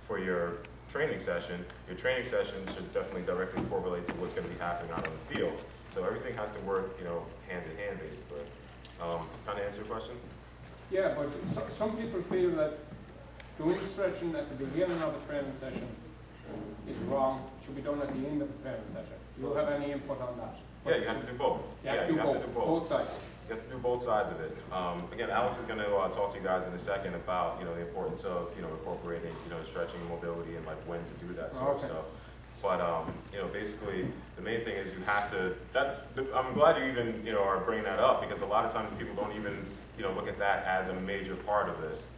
for your training session should definitely directly correlate to what's going to be happening out on the field. So everything has to work, hand in hand, basically. To kind of answer your question? Yeah, but some people feel that doing stretching at the beginning of a training session is wrong. It should be done at the end of the training session. Do you have any input on that? Yeah, you have to do both. You have to do both sides. You have to do both sides of it. Again, Alex is going to talk to you guys in a second about the importance of incorporating stretching and mobility and like when to do that sort of stuff. But basically the main thing is you have to. I'm glad you even are bringing that up, because a lot of times people don't even look at that as a major part of this.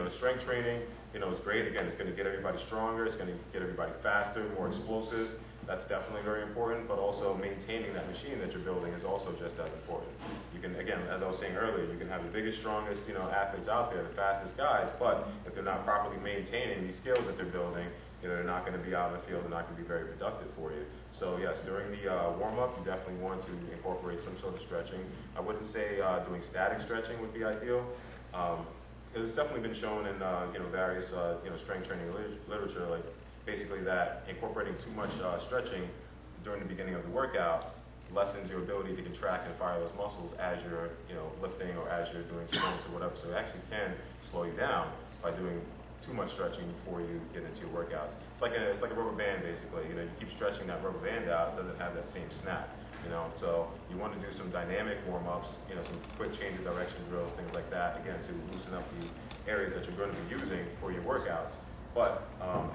Strength training is great. Again, it's going to get everybody stronger. It's going to get everybody faster, more explosive. That's definitely very important, but also maintaining that machine that you're building is also just as important. You can, again, as I was saying earlier, you can have the biggest, strongest, athletes out there, the fastest guys, but if they're not properly maintaining these skills that they're building, they're not going to be out in the field, they're not going to be very productive for you. So yes, during the warm-up, you definitely want to incorporate some sort of stretching. I wouldn't say doing static stretching would be ideal, because it's definitely been shown in various strength training literature, like basically that incorporating too much stretching during the beginning of the workout lessens your ability to contract and fire those muscles as you're lifting or as you're doing sprints or whatever. So it actually can slow you down by doing too much stretching before you get into your workouts. It's like a rubber band, basically. You keep stretching that rubber band out, it doesn't have that same snap. So you want to do some dynamic warm-ups, some quick change of direction drills, things like that, again, to loosen up the areas that you're going to be using for your workouts. But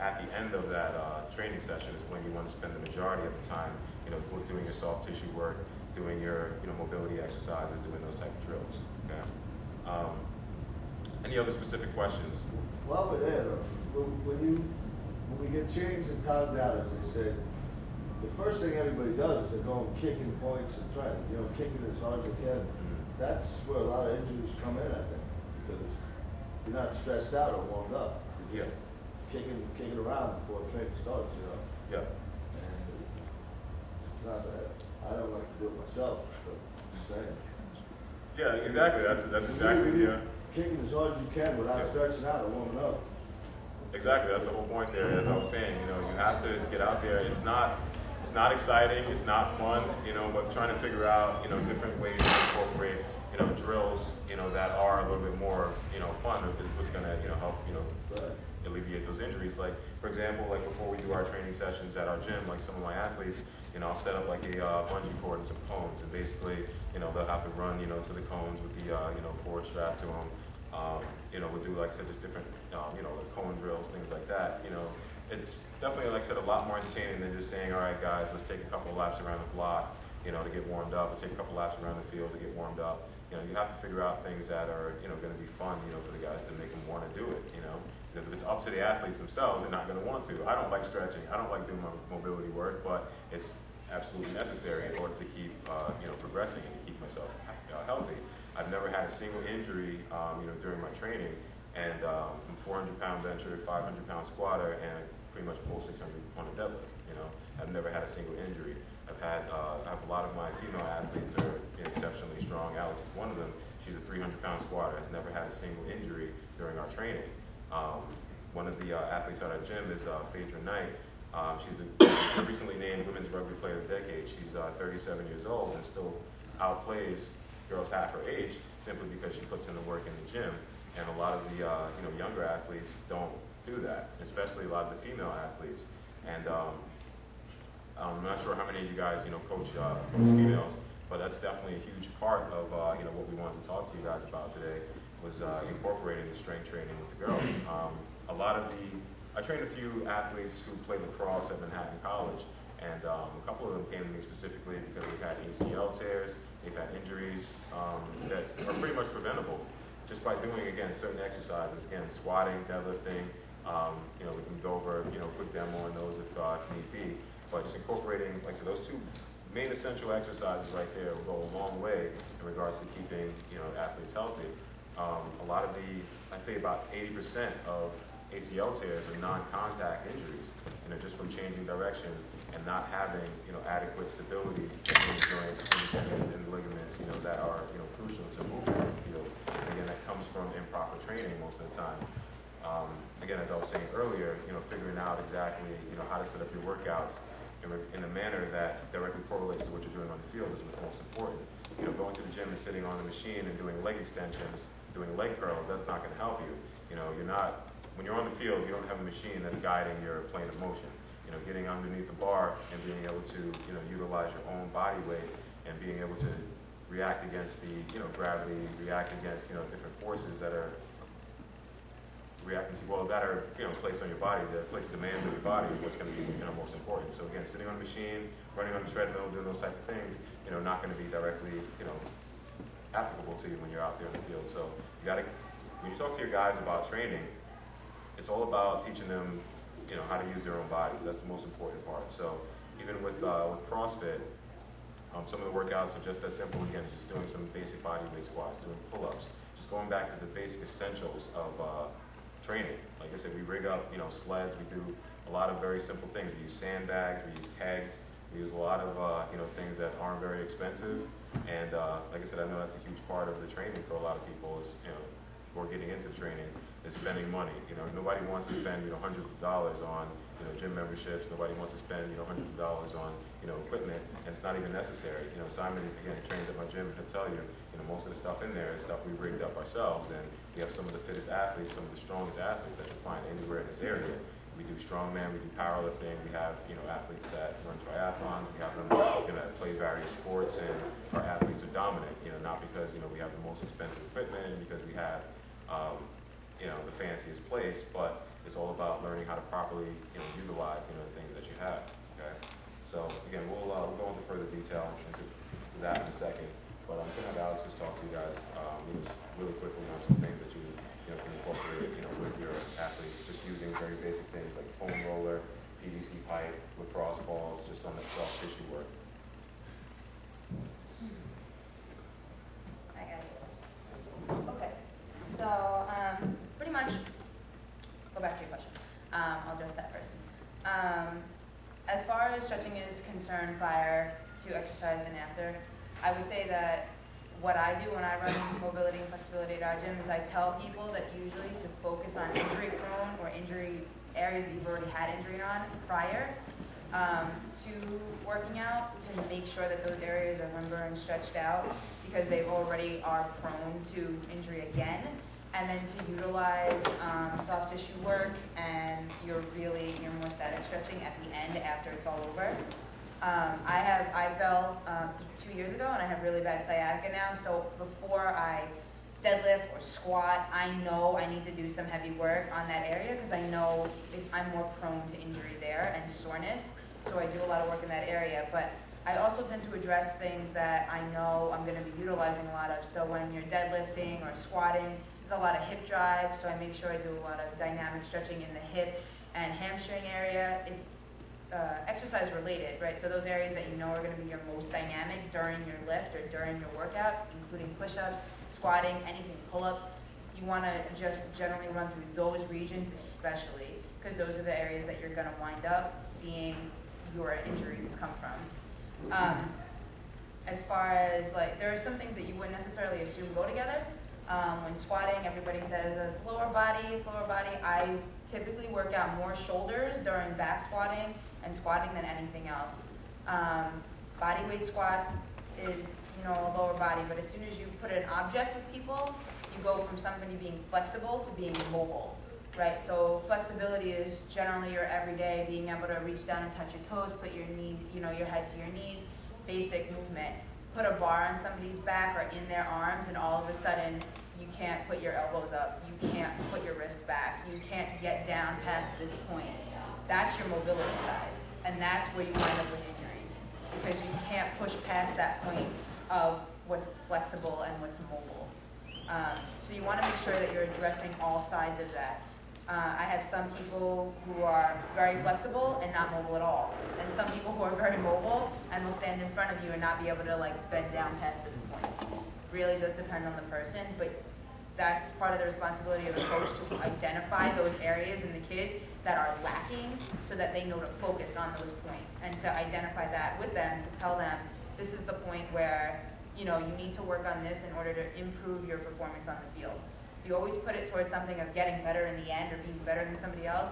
at the end of that training session is when you want to spend the majority of the time, doing your soft tissue work, doing your mobility exercises, doing those type of drills. Okay. Any other specific questions? While we're there, when we get changed and timed out, as they said, the first thing everybody does is they're going kicking points and trying, kicking as hard as they can. That's where a lot of injuries come in, I think, because you're not stressed out or warmed up. You're just kicking around before training starts, Yeah. And it's not that. I don't like to do it myself, but I'm just saying. Yeah, exactly. That's exactly kicking as hard as you can without stretching out or warming up. Exactly. That's the whole point there. As I was saying, you have to get out there. It's not exciting. It's not fun. But trying to figure out different ways to incorporate drills that are a little bit more fun is what's going to help alleviate those injuries. Like, for example, like before we do our training sessions at our gym, like some of my athletes, I'll set up like a bungee cord and some cones, and basically, they'll have to run, to the cones with the, cord strapped to them. We'll do, like I said, just different, like cone drills, things like that. It's definitely, like I said, a lot more entertaining than just saying, all right, guys, let's take a couple of laps around the block, to get warmed up, or take a couple laps around the field to get warmed up. You have to figure out things that are, going to be fun, for the guys to make them want to do it, Because if it's up to the athletes themselves, they're not going to want to. I don't like stretching. I don't like doing my mobility work, but it's absolutely necessary in order to keep, progressing and to keep myself healthy. I've never had a single injury, during my training, and I'm 400-pound bencher, 500-pound squatter, and I pretty much pull 600 on a deadlift. I've never had a single injury. I have a lot of my female athletes are exceptionally strong. Alex is one of them. She's a 300-pound squatter, has never had a single injury during our training. One of the athletes at our gym is Phaedra Knight. She's the recently named Women's Rugby Player of the Decade. She's 37 years old and still outplays girls half her age simply because she puts in the work in the gym. And a lot of the younger athletes don't do that, especially a lot of the female athletes. And I'm not sure how many of you guys coach females, but that's definitely a huge part of what we wanted to talk to you guys about today was incorporating the strength training with the girls. I trained a few athletes who play lacrosse at Manhattan College, and a couple of them came to me specifically because they've had ACL tears, they've had injuries that are pretty much preventable just by doing, again, certain exercises, again, squatting, deadlifting. We can go over a quick demo on those if need be, but just incorporating, like I said, those two main essential exercises right there will go a long way in regards to keeping athletes healthy. A lot of I'd say about 80% of ACL tears are non-contact injuries, just from changing direction and not having adequate stability in the joints, in the tendons, and the ligaments that are crucial to movement in the field. And again, that comes from improper training most of the time. Again, as I was saying earlier, figuring out exactly, how to set up your workouts in a manner that directly correlates to what you're doing on the field is what's most important. Going to the gym and sitting on the machine and doing leg extensions, doing leg curls, that's not going to help you. When you're on the field, you don't have a machine that's guiding your plane of motion. Getting underneath the bar and being able to, utilize your own body weight and being able to react against the, gravity, react against, different forces that are placed on your body, that place demands on your body, what's going to be, most important. So again, sitting on a machine, running on the treadmill, doing those type of things, not going to be directly, applicable to you when you're out there in the field. So when you talk to your guys about training, it's all about teaching them, how to use their own bodies. That's the most important part. So even with CrossFit, some of the workouts are just as simple. Again, just doing some basic body weight squats, doing pull-ups, just going back to the basic essentials of training. Like I said, we rig up, sleds. We do a lot of very simple things. We use sandbags. We use kegs. We use a lot of, things that aren't very expensive. And like I said, I know that's a huge part of the training for a lot of people is, who are getting into training, is spending money. Nobody wants to spend, hundreds of dollars on, gym memberships. Nobody wants to spend, hundreds of dollars on, equipment, and it's not even necessary. Simon, again, he trains at my gym, and he'll tell you, most of the stuff in there is stuff we rigged up ourselves, and we have some of the fittest athletes, some of the strongest athletes that you'll find anywhere in this area. We do strongman, we do powerlifting, we have, athletes that run triathlons, we have them, that play various sports, and our athletes are dominant, not because, we have the most expensive equipment, and because we have, the fanciest place, but it's all about learning how to properly, utilize, the things that you have, okay? So, again, we'll go into further detail into that in a second, but I'm going to have Alex just talk to you guys, just really quickly on some things that you can incorporate, with your athletes, just using very basic things like foam roller, PVC pipe, lacrosse balls, just on that soft tissue work. Hi guys. Okay, so pretty much, go back to your question. I'll address that first. As far as stretching is concerned prior to exercise and after, I would say that what I do when I run mobility and flexibility at our gym is I tell people that usually to focus on injury prone or injury areas that you've already had injury on prior to working out, to make sure that those areas are limber and stretched out because they already are prone to injury again, and then to utilize soft tissue work and your more static stretching at the end after it's all over. I fell 2 years ago and I have really bad sciatica now, so before I deadlift or squat, I know I need to do some heavy work on that area because I know I'm more prone to injury there and soreness, so I do a lot of work in that area. But I also tend to address things that I know I'm going to be utilizing a lot of. So when you're deadlifting or squatting, there's a lot of hip drive, so I make sure I do a lot of dynamic stretching in the hip and hamstring area. It's exercise related, right? So those areas that you know are going to be your most dynamic during your lift or during your workout, including push-ups, squatting, anything, pull-ups, you want to just generally run through those regions especially, because those are the areas that you're going to wind up seeing your injuries come from. As far as there are some things that you wouldn't necessarily assume go together. When squatting, everybody says it's lower body. I typically work out more shoulders during back squatting and squatting than anything else. Body weight squats is, a lower body, but as soon as you put an object with people, you go from somebody being flexible to being mobile, right? So flexibility is generally your everyday, being able to reach down and touch your toes, put your knees, your head to your knees, basic movement. Put a bar on somebody's back or in their arms, and all of a sudden, you can't put your elbows up, you can't put your wrists back, you can't get down past this point. That's your mobility side, and that's where you wind up with injuries, because you can't push past that point of what's flexible and what's mobile. So you want to make sure that you're addressing all sides of that. I have some people who are very flexible and not mobile at all, and some people who are very mobile and will stand in front of you and not be able to bend down past this point. It really does depend on the person, but that's part of the responsibility of the coach to identify those areas in the kids that are lacking so that they know to focus on those points, and to identify that with them, to tell them this is the point where you need to work on this in order to improve your performance on the field. you always put it towards something of getting better in the end or being better than somebody else,